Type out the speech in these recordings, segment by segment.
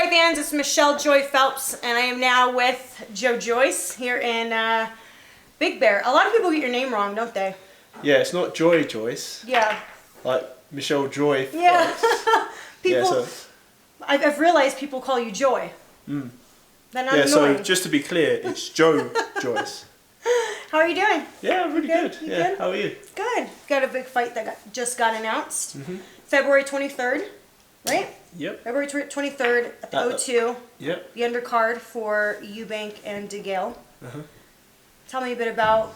Joy fans, it's Michelle Joy Phelps, and I am now with Joe Joyce here in Big Bear. A lot of people get your name wrong, don't they? Yeah, it's not Joy Joyce. Yeah. Like Michelle Joy Phelps. Yeah. People, yeah, so, I've realized people call you Joy. Mm. Then I'm yeah, annoying. so just to be clear, it's Joe Joyce. How are you doing? Yeah, I'm really good. You Yeah, good? how are you? Good. Got a big fight that just got announced. Mm-hmm. February 23rd, right? Yep. February 23rd at the O2. Yep. The undercard for Eubank and DeGale. Uh-huh. Tell me a bit about,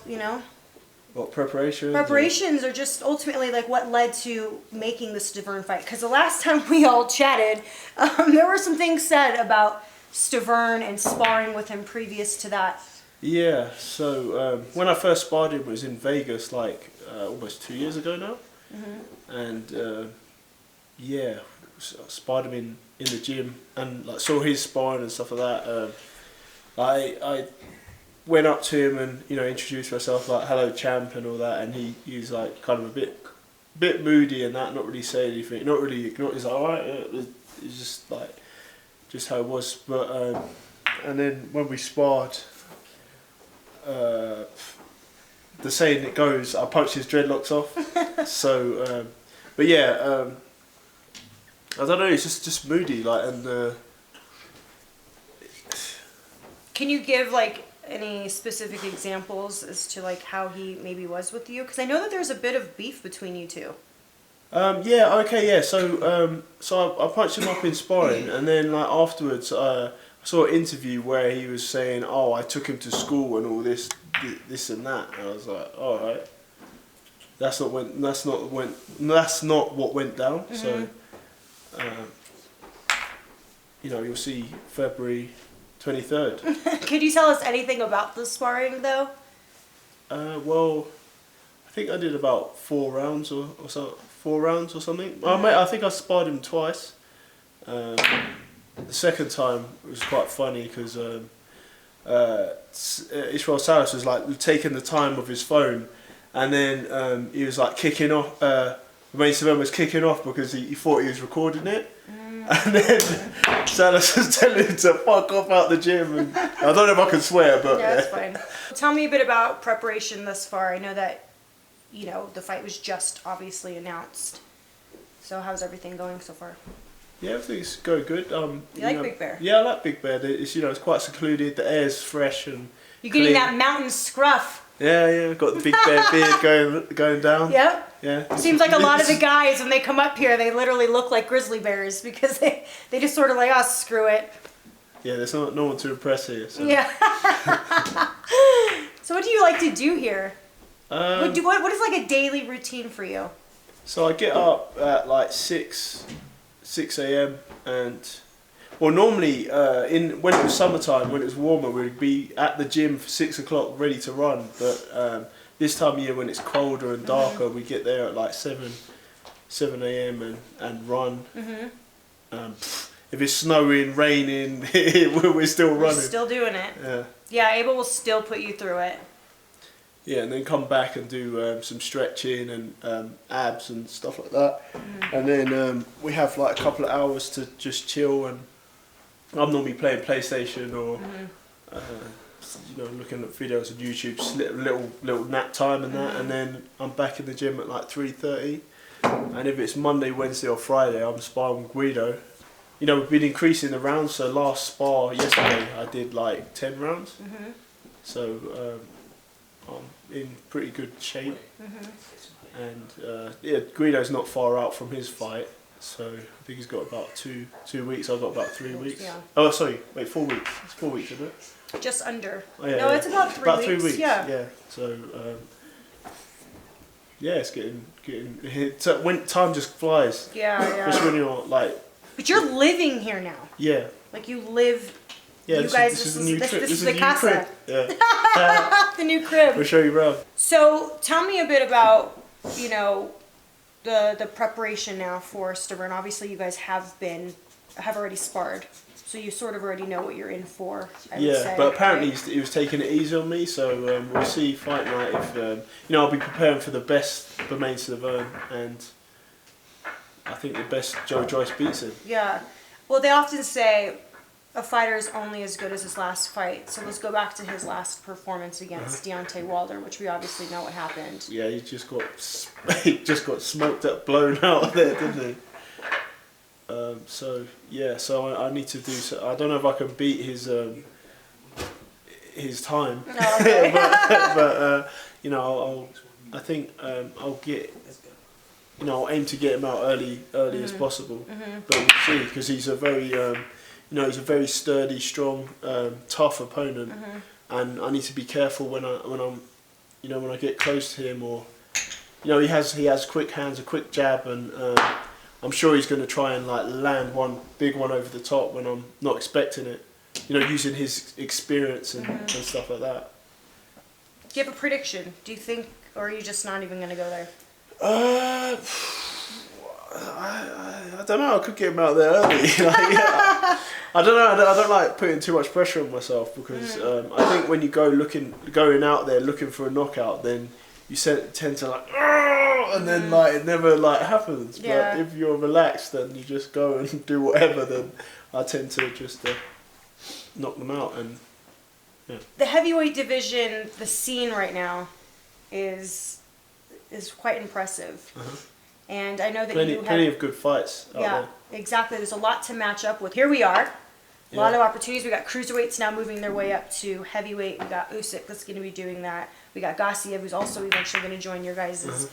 What, preparations? Preparations or just ultimately like what led to making the Stiverne fight. Because the last time we all chatted, there were some things said about Stiverne and sparring with him previous to that. Yeah, so when I first sparred him, it was in Vegas like almost 2 years ago now. Mm-hmm. And yeah, sparred him in the gym and like saw his sparring and stuff like that. I went up to him and introduced myself like hello champ and all that, and he was like kind of a bit moody and that, not really saying anything, not really ignoring. He's like alright, it's just like just how it was. But and then when we sparred, the saying it goes, I punched his dreadlocks off. So but yeah, I don't know, it's just moody like, and can you give like any specific examples as to like how he maybe was with you? Because I know that there's a bit of beef between you two. Yeah, okay, yeah. So I punched him up in sparring, and then like afterwards, I saw an interview where he was saying, "Oh, I took him to school and all this and that." And I was like, "All right, that's not what went down." Mm-hmm. So, you'll see February 23rd. Could you tell us anything about the sparring though? Well, I think I did about 4 rounds or so. 4 rounds or something. Mm-hmm. I think I sparred him twice. The second time it was quite funny because Israel Salas was like taking the time of his phone, and then he was like kicking off. Bermane Stiverne was kicking off because he thought he was recording it. And then Salas was telling him to fuck off out the gym. And I don't know if I can swear, but yeah, that's fine. Tell me a bit about preparation thus far. I know that the fight was just obviously announced. So how's everything going so far? Yeah, everything's going good. You like Big Bear? Yeah, I like Big Bear. It's it's quite secluded. The air's fresh and you're getting that mountain scruff. Yeah. Got the Big Bear beard going down. Yep. Yeah. Seems like a lot of the guys, when they come up here, they literally look like grizzly bears because they just sort of like, oh, screw it. Yeah, there's no one to impress here. So. Yeah. So what do you like to do here? What is like a daily routine for you? So I get up at like 6 a.m. and normally when it was summertime, when it was warmer, we'd be at the gym for 6 o'clock ready to run. But this time of year when it's colder and darker, we get there at like 7 a.m. and run. Mm-hmm. If it's snowing, raining, we're still running. We're still doing it. Yeah. Yeah, Abel will still put you through it. Yeah, and then come back and do some stretching and abs and stuff like that. Mm. And then we have like a couple of hours to just chill, and I'm normally playing PlayStation or looking at videos on YouTube, just little nap time and that, and then I'm back in the gym at like 3:30. And if it's Monday, Wednesday or Friday, I'm sparring with Guido. We've been increasing the rounds, so last spar yesterday I did like 10 rounds. Mm-hmm. So I'm in pretty good shape. Mm-hmm. And Guido's not far out from his fight, so I think he's got about two weeks. I've got about 3 weeks. Yeah. Oh, sorry, wait, 4 weeks. It's 4 weeks, isn't it? Just under. Oh, yeah, no, it's about 3 weeks. About 3 weeks. Yeah. So it's getting when time just flies. Yeah. Especially when you're like. But you're living here now. Yeah. Like you live. Yeah, you this is the new crib. This is the casa. Yeah. The new crib. We'll show you around. So tell me a bit about the preparation now for Stiverne. Obviously, you guys have already sparred, so you sort of already know what you're in for. I would say, but apparently he was taking it easy on me. So we'll see fight night if I'll be preparing for the best Bermane Stiverne, and I think the best Joe Joyce beats him. Yeah. Well, they often say a fighter is only as good as his last fight. So let's go back to his last performance against Deontay Wilder, which we obviously know what happened. Yeah, he just got smoked up, blown out of there, didn't he? So yeah, so I need to do. So I don't know if I can beat his time, Oh, okay. but you know, I think I'll get. You know, I'll aim to get him out early as possible. But we'll see, because he's a very, he's a very sturdy, strong, tough opponent, and I need to be careful when I get close to him, or, he has quick hands, a quick jab, and I'm sure he's going to try and like land one big one over the top when I'm not expecting it. Using his experience and stuff like that. Do you have a prediction? Do you think, or are you just not even going to go there? I don't know. I could get him out there early. I don't know. I don't like putting too much pressure on myself, because I think when you going out there looking for a knockout, then you tend to like, and then like it never like happens. Yeah. But if you're relaxed, then you just go and do whatever. Then I tend to just knock them out. And yeah. The heavyweight division, the scene right now, is quite impressive. And I know that plenty of good fights out there. Exactly. There's a lot to match up with. Here we are. A lot of opportunities. We got cruiserweights now moving their way up to heavyweight. We got Usyk that's going to be doing that. We got Gassiev, who's also eventually going to join your guys'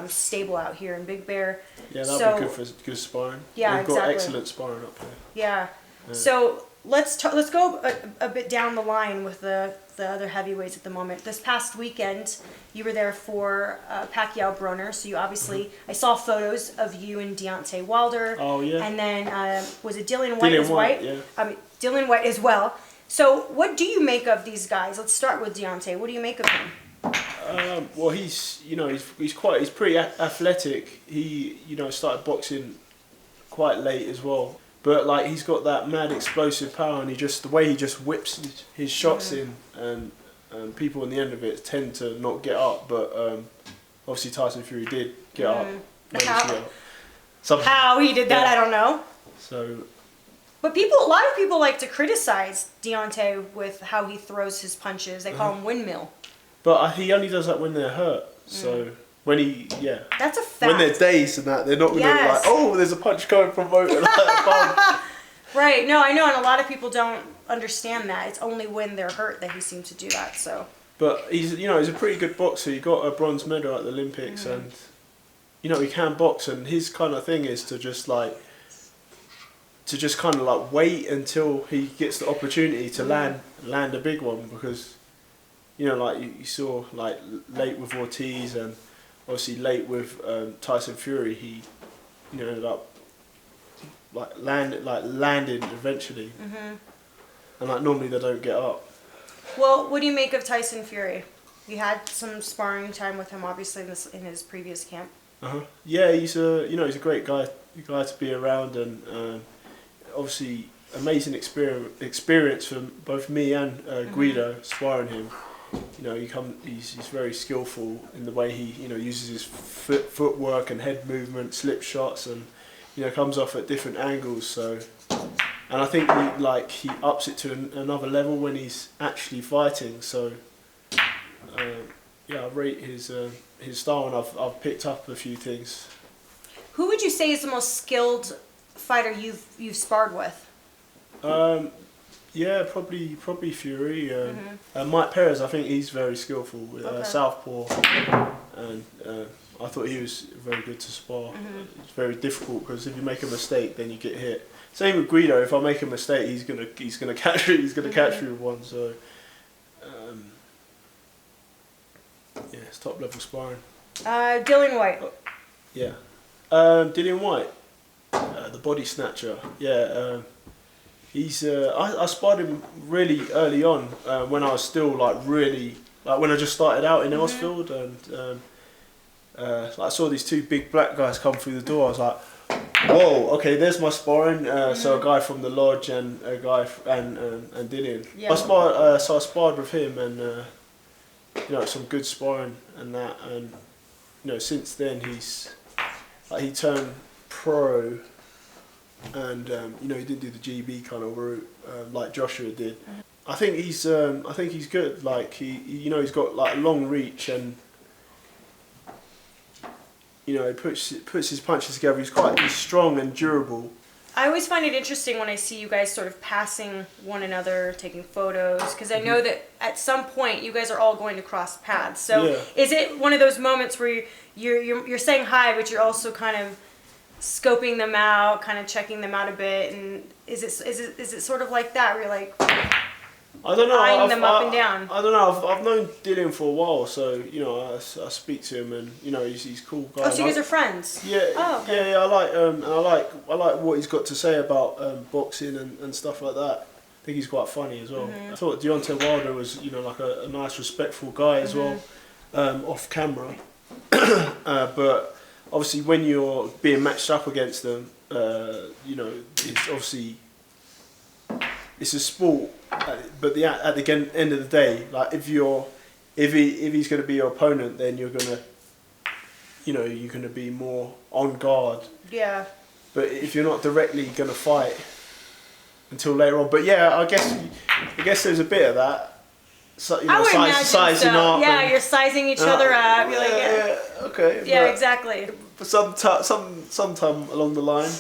stable out here in Big Bear. Yeah, that'll be good for good sparring. Yeah, We've got excellent sparring up here. Yeah. So let's go a bit down the line with the other heavyweights at the moment. This past weekend, you were there for Pacquiao Broner, so you obviously, I saw photos of you and Deontay Wilder. Oh, yeah. And then, was it Dillian Whyte as Whyte? well? Yeah. Dylan Whyte as well. So what do you make of these guys? Let's start with Deontay. What do you make of him? Well, he's pretty athletic. He, started boxing quite late as well. But like he's got that mad explosive power, and the way he just whips his shots in, and people on the end of it tend to not get up. But obviously Tyson Fury did get up. How he did that, I don't know. So. But a lot of people like to criticize Deontay with how he throws his punches. They call him windmill. But he only does that when they're hurt. So. When that's a fact. When they're dazed and that, they're not going to be like, oh, there's a punch coming from both. Right. No, I know, and a lot of people don't understand that. It's only when they're hurt that he seems to do that. So. But he's a pretty good boxer. He got a bronze medal at the Olympics, and he can box. And his kind of thing is to just kind of wait until he gets the opportunity to land a big one, because you saw late with Ortiz, and obviously late with Tyson Fury, he ended up landing eventually, and normally they don't get up. Well, what do you make of Tyson Fury? You had some sparring time with him, obviously in his previous camp. Yeah, he's a great guy to be around, and obviously amazing experience for both me and Guido sparring him. He's very skillful in the way he uses his footwork and head movement, slip shots, and comes off at different angles. So, and I think he ups it to another level when he's actually fighting. So, I rate his style, and I've picked up a few things. Who would you say is the most skilled fighter you've sparred with? Yeah, probably Fury. Mike Perez, I think he's very skillful with southpaw, and I thought he was very good to spar. It's very difficult, because if you make a mistake, then you get hit. Same with Guido. If I make a mistake, he's gonna catch me. He's gonna catch me with one. So it's top level sparring. Dillian Whyte. Yeah, Dillian Whyte, the body snatcher. Yeah. He's I sparred him really early on, when I was still when I just started out in Elsfield, and I saw these two big black guys come through the door. I was like, whoa, okay, there's my sparring. So a guy from the lodge and a guy and Dillian. Yeah. I sparred with him, and some good sparring and that, and since then he turned pro and you know, he didn't do the GB kind of route like Joshua did. I think he's good. Like you know, he's got like long reach, and you know, he puts his punches together. He's strong and durable. I always find it interesting when I see you guys sort of passing one another, taking photos, because I know that at some point you guys are all going to cross paths. So is it one of those moments where you're saying hi, but you're also kind of scoping them out, kind of checking them out a bit, and is it sort of like that where you're like, I don't know. eyeing them up and down? I don't know. I've known Dylan for a while, so you know, I speak to him, and you know, he's a cool guy. Oh, so you guys are friends? Yeah. Oh, okay. Yeah. I like what he's got to say about boxing and stuff like that. I think he's quite funny as well. I thought Deontay Wilder was, you know, like a nice, respectful guy as well, off camera. But obviously, when you're being matched up against them, you know, it's obviously. It's a sport, but at the end of the day, like if he's going to be your opponent, then you're going to be more on guard. Yeah. But if you're not directly going to fight until later on, but yeah, I guess there's a bit of that. So, you know, sizing up. Yeah, you're sizing each other up. You're like, yeah, okay. Yeah, exactly. But sometime along the line,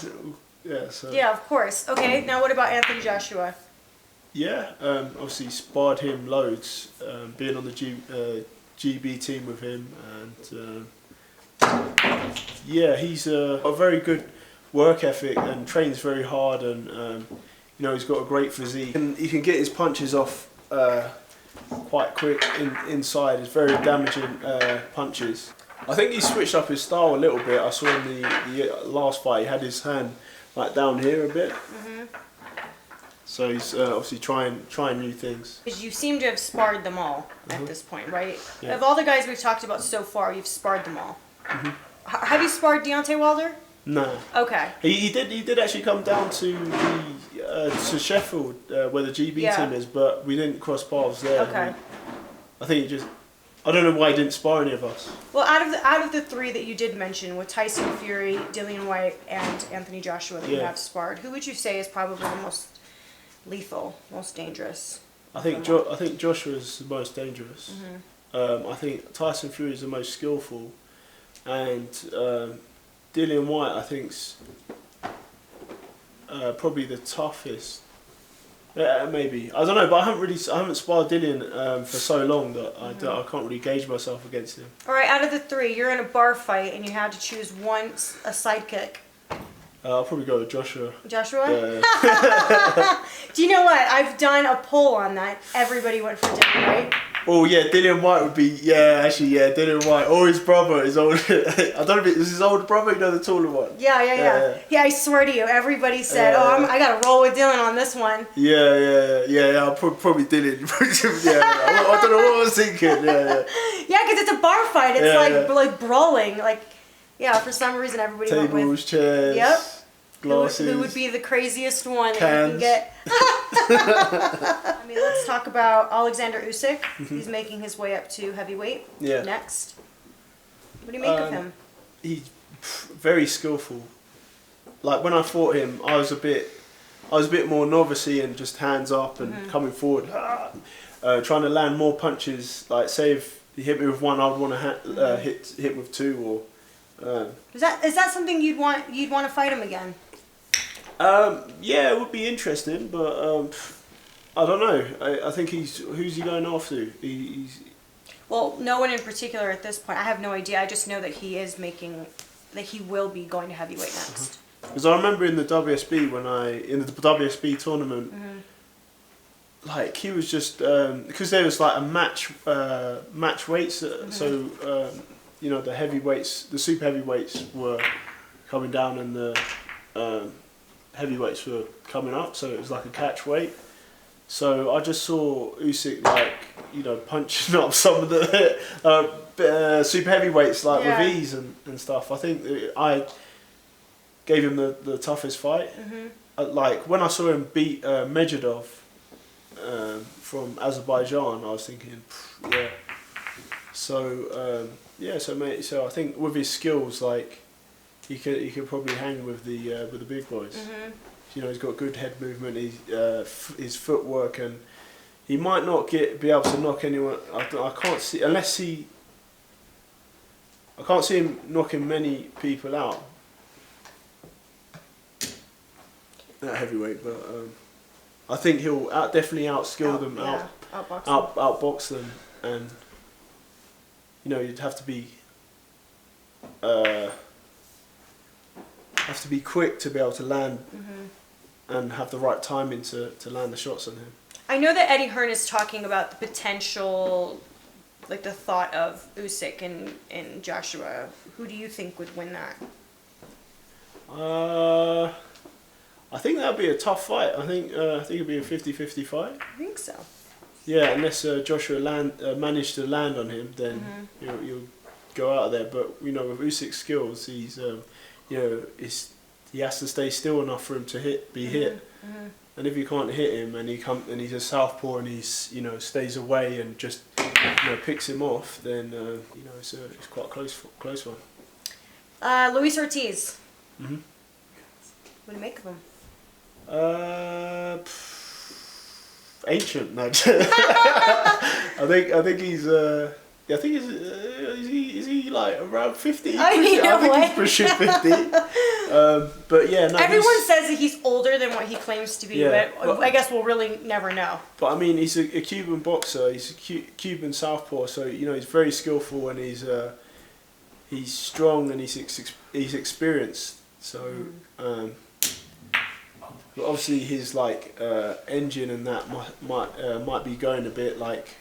yeah. So. Yeah, of course. Okay, now what about Anthony Joshua? Yeah, obviously sparred him loads, being on the GB team with him, and yeah, he's a very good work ethic and trains very hard, and you know, he's got a great physique, and he can get his punches off quite quick inside. It's very damaging punches. I think he switched up his style a little bit. I saw in the last fight, he had his hand like down here a bit. So he's obviously trying new things. Because you seem to have sparred them all at this point, right? Yeah. Of all the guys we've talked about so far, you've sparred them all. Have you sparred Deontay Wilder? No. Okay. He did actually come down to Sheffield where the GB team is, but we didn't cross paths there. Okay. I think I don't know why he didn't spar any of us. Well, out of the three that you did mention, with Tyson Fury, Dillian Whyte, and Anthony Joshua that you have sparred, who would you say is probably the most lethal, most dangerous? I think Joshua's the most dangerous. I think Tyson Fury is the most skillful, and Dillian Whyte I think's probably the toughest. Yeah, maybe. I don't know, but I haven't sparred Dillian for so long that I can't really gauge myself against him. All right, out of the three, you're in a bar fight and you had to choose a sidekick. I'll probably go with Joshua. Joshua? Yeah. Do you know what? I've done a poll on that. Everybody went for Dillian, right? Oh yeah, Dillian Whyte would be, Dillian Whyte. Or his brother, his older, I don't know if it was his older brother, you know, the taller one. Yeah, I swear to you, everybody said, I gotta roll with Dylan on this one. Yeah, probably Dylan. I don't know what I was thinking, Yeah, because it's a bar fight, it's like brawling, like, for some reason everybody went with... Tables, chairs. Yep. Glasses. Who would be the craziest one Cans. that you can get? I mean, let's talk about Alexander Usyk. He's making his way up to heavyweight next. What do you make of him? He's very skillful. Like when I fought him, I was a bit more novice-y and just hands up and coming forward, trying to land more punches. Like say if he hit me with one, I'd want to hit with two or. Is that something you'd want to fight him again? Yeah, it would be interesting, but I don't know. I think who's he going after? Well, no one in particular at this point. I have no idea. I just know that he will be going to heavyweight next. Because I remember in the WSB in the WSB tournament, like he was just because there was like a match weights, so you know, the heavyweights, the super heavyweights were coming down and the heavyweights were coming up, so it was like a catch weight. So I just saw Usyk, like, you know, punching up some of the super heavyweights like with ease and stuff. I think I gave him the toughest fight. Like when I saw him beat Medvedev from Azerbaijan, I was thinking, So so I think with his skills, like he could probably hang with the big boys. Mm-hmm. You know, he's got good head movement. His footwork, and he might not be able to knock anyone. I can't see I can't see him knocking many people out at heavyweight, but I think he'll definitely outskill them, outbox them, and you know, you'd have to be quick to be able to land and have the right timing to land the shots on him. I know that Eddie Hearn is talking about the potential, like the thought of Usyk and Joshua. Who do you think would win that? I think that'd be a tough fight. I think it'd be a 50-50 fight. I think so. Yeah, unless Joshua managed to land on him, then you'll go out of there. But you know, with Usyk's skills, he's he has to stay still enough for him to be hit. And if you can't hit him, and he's a southpaw, and he's stays away and just picks him off, then it's quite a close one. Luis Ortiz. Mm-hmm. What do you make of him? Ancient. No. I think he's. I think is he like around 50? I think he's pushing 50. But yeah, no, everyone says that he's older than what he claims to be, but I guess we'll really never know. But I mean, he's a Cuban boxer. He's a Cuban southpaw, so he's very skillful, and he's strong, and he's experienced. So but obviously his engine and that might be going a bit like.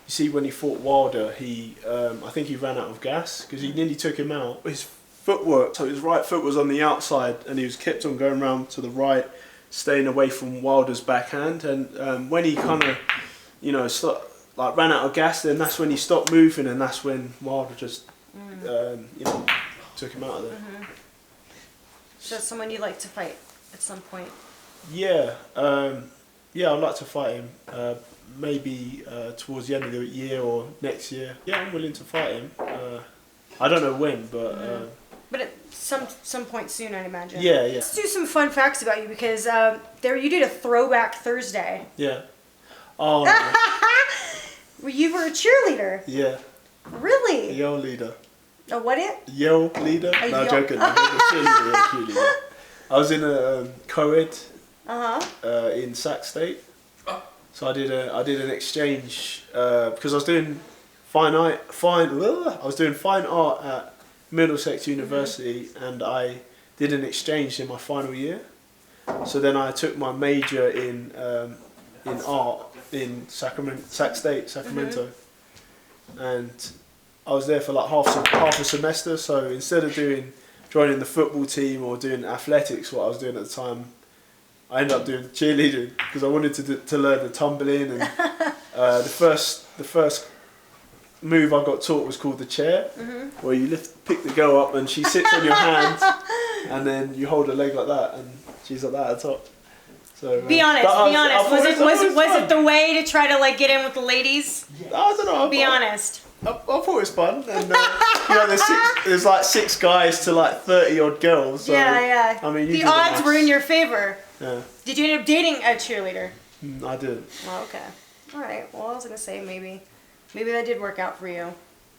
You see, when he fought Wilder, I think he ran out of gas because he nearly took him out. His footwork, so his right foot was on the outside, and he was kept on going around to the right, staying away from Wilder's backhand. And when he kind of, ran out of gas, then that's when he stopped moving, and that's when Wilder just, took him out of there. So that's someone you'd like to fight at some point? Yeah, I'd like to fight him. Maybe towards the end of the year or next year. Yeah, I'm willing to fight him. I don't know when, but at some point soon, I'd imagine. Yeah. Let's do some fun facts about you because you did a throwback Thursday. Yeah. Oh. No. Where you were a cheerleader. Yeah. Really? A yell leader. A what? Yell leader? No, joking. I was a cheerleader. I was in a co-ed in Sac State. So I did an exchange because I was doing fine art at Middlesex University, and I did an exchange in my final year. So then I took my major in art in Sac State, Sacramento, and I was there for like half a semester. So instead of joining the football team or doing athletics, what I was doing at the time, I ended up doing cheerleading because I wanted to learn the tumbling, and the first move I got taught was called the chair, where you pick the girl up and she sits on your hand, and then you hold her leg like that, and she's like that at the top. So be honest. Was it the way to try to get in with the ladies? I don't know. Be honest. I thought it was fun, and there's like 6 guys to like 30 odd girls. So, yeah. I mean, the odds were in your favor. Yeah. Did you end up dating a cheerleader? I didn't. Oh, okay. All right. Well, I was gonna say maybe that did work out for you.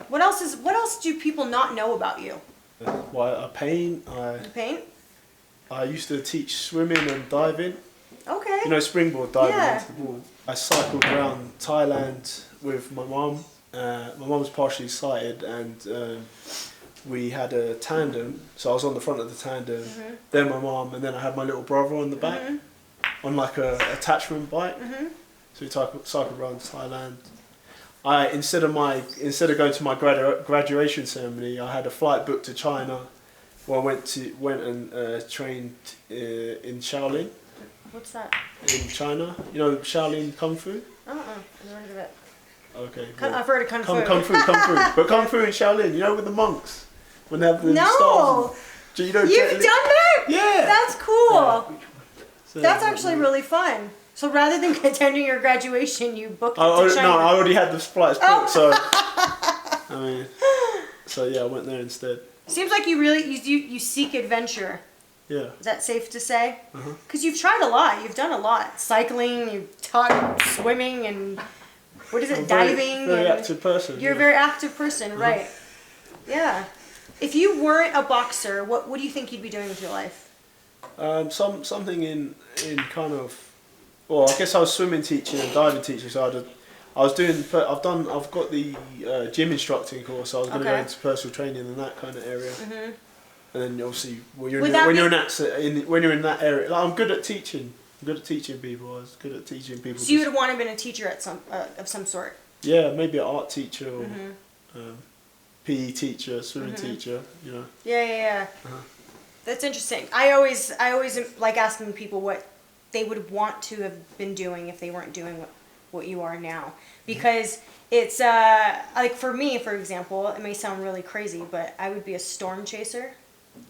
What else do people not know about you? Well, I paint. You paint? I used to teach swimming and diving. Okay. Springboard diving into the pool. I cycled around Thailand with my mum. My mum was partially sighted, and we had a tandem. So I was on the front of the tandem, then my mum, and then I had my little brother on the back on like a attachment bike. So we cycled around Thailand. Instead of going to my graduation ceremony, I had a flight booked to China, where I went and trained in Shaolin. What's that? In China, Shaolin Kung Fu. I've never heard of it. Okay. I've heard of Kung Fu. Kung Fu. But Kung Fu in Shaolin, with the monks, when they have the stars. You've done that? Yeah. That's cool. Yeah. So, that's actually really fun. So rather than attending your graduation, you booked it to China. No, I already had the flights booked, so I went there instead. Seems like you seek adventure. Yeah. Is that safe to say? Because you've tried a lot. You've done a lot. Cycling, you've taught swimming, and what is it, diving? Very and active person. You're a very active person, right? Yeah. If you weren't a boxer, what do you think you'd be doing with your life? Something in kind of, well, I guess I was swimming teaching and diving teaching, so I've got the gym instructing course, so I was going to go into personal training in that kind of area. And then obviously when you're in that area, like, I'm good at teaching. I'm good at teaching people. I was good at teaching people. So you would have wanted to be a teacher at of some sort. Yeah, maybe an art teacher or PE teacher, swimming teacher. You know. Yeah. That's interesting. I always like asking people what they would want to have been doing if they weren't doing what you are now, because it's like for me, for example, it may sound really crazy, but I would be a storm chaser.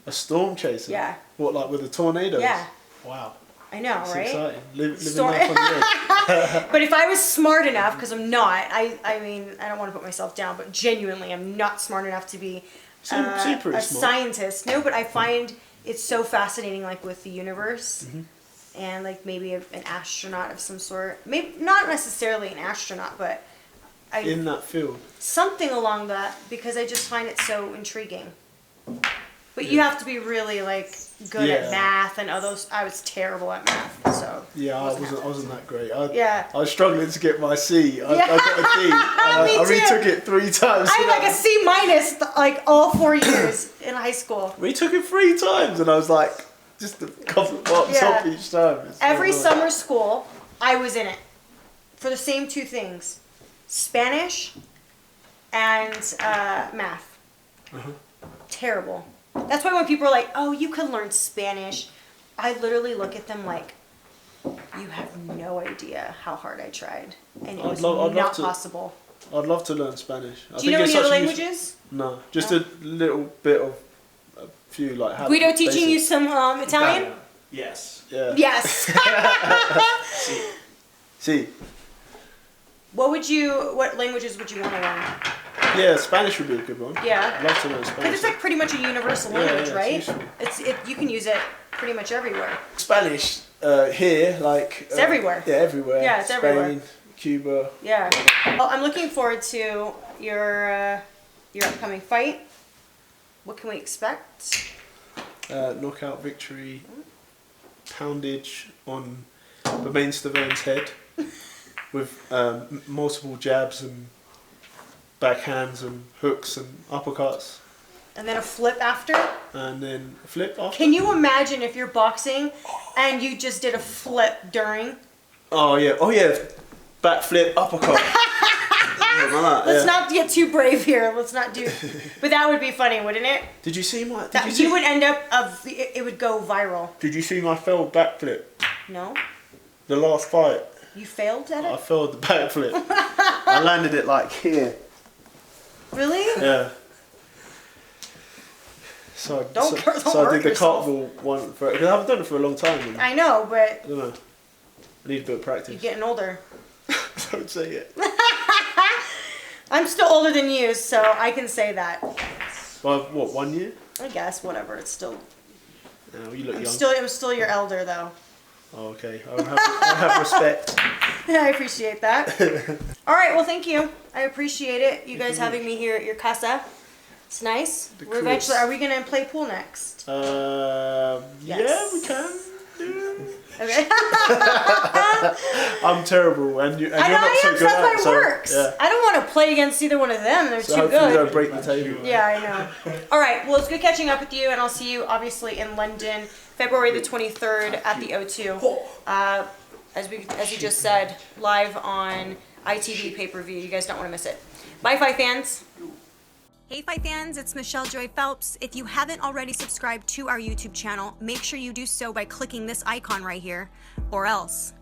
A storm chaser? Yeah. What, like with the tornadoes? Yeah. Wow. I know, That's right? exciting. Living life on the edge. But if I was smart enough, because I'm not, I mean, I don't want to put myself down, but genuinely, I'm not smart enough to be a scientist. No, but I find it's so fascinating, like with the universe, and like maybe an astronaut of some sort. Maybe not necessarily an astronaut, but in that field. Something along that, because I just find it so intriguing. But you have to be really like good at math and all those. I was terrible at math, so yeah, I wasn't that great. I was struggling to get my C. I got a D. I retook it 3 times. I had like a C minus like all 4 years in high school. Retook it 3 times, and I was like, just a couple of marks off each time. Every summer school, I was in it for the same 2 things: Spanish and math. Terrible. That's why when people are like, "Oh, you can learn Spanish," I literally look at them like, "You have no idea how hard I tried, and it was not possible." I'd love to learn Spanish. Do you know any other languages? No, just a little bit of a few like. Guido teaching you some Italian? Yes. Yeah. Yes. See. What languages would you want to learn? Yeah, Spanish would be a good one. Yeah. I'd love to learn Spanish. Because it's like pretty much a universal language, right? It's you can use it pretty much everywhere. Spanish here, like it's everywhere. Yeah, everywhere. Yeah, it's Spain, everywhere. Cuba. Yeah. Well, I'm looking forward to your upcoming fight. What can we expect? Knockout victory. Poundage on Bermane Stiverne's head with multiple jabs and backhands and hooks and uppercuts. And then a flip after? And then a flip after. Can you imagine if you're boxing and you just did a flip during? Oh yeah. Back flip, uppercut. Let's not get too brave here. Let's not do. But that would be funny, wouldn't it? Did you see my? You would end up it would go viral. Did you see my failed backflip? No. The last fight. You failed at it? I failed the backflip. I landed it like here. Really? Yeah. So I did the cartwheel one for it, because I haven't done it for a long time. I know, but I don't know. I need a bit of practice. You're getting older. Don't say it. I'm still older than you, so I can say that. By what, 1 year? I guess, whatever. It's still. No, you look young. I'm still your elder, though. Oh, okay. I have respect. I appreciate that. All right, well, thank you. I appreciate it. You guys having me here at your casa. It's nice. Are we going to play pool next? Yes. Yeah, we can. Okay. I'm terrible, and you're not so good at it. That's why it works. Yeah. I don't want to play against either one of them. They're too good. You don't break the table. Yeah, I know. All right, well, it's good catching up with you, and I'll see you, obviously, in London, February the 23rd at the O2. As you just said, live on ITV pay-per-view. You guys don't want to miss it. Bye, Fight fans. Hey Fight fans, it's Michelle Joy Phelps. If you haven't already subscribed to our YouTube channel, make sure you do so by clicking this icon right here, or else